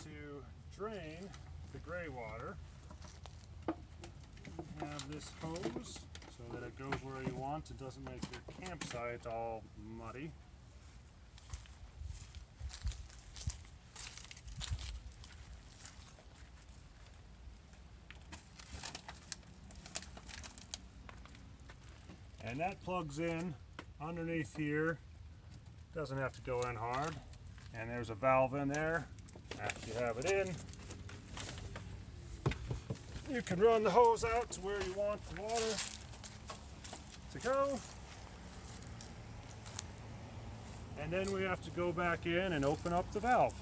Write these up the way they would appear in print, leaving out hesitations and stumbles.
to drain the gray water, you have this hose so that it goes where you want. It doesn't make your campsite all muddy. And that plugs in underneath here. Doesn't have to go in hard. And there's a valve in there. After you have it in, you can run the hose out to where you want the water to go. And then we have to go back in and open up the valve.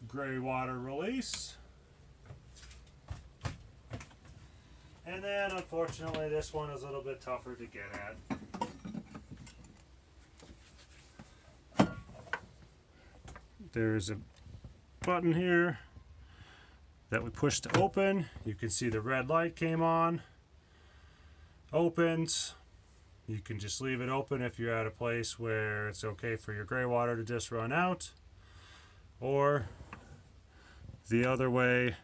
Gray water release. And then unfortunately this one is a little bit tougher to get at. There's a button here that we push to open. You can see the red light came on. Opens. You can just leave it open if you're at a place where it's okay for your gray water to just run out. Or the other way,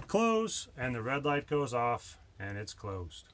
close, and the red light goes off and it's closed.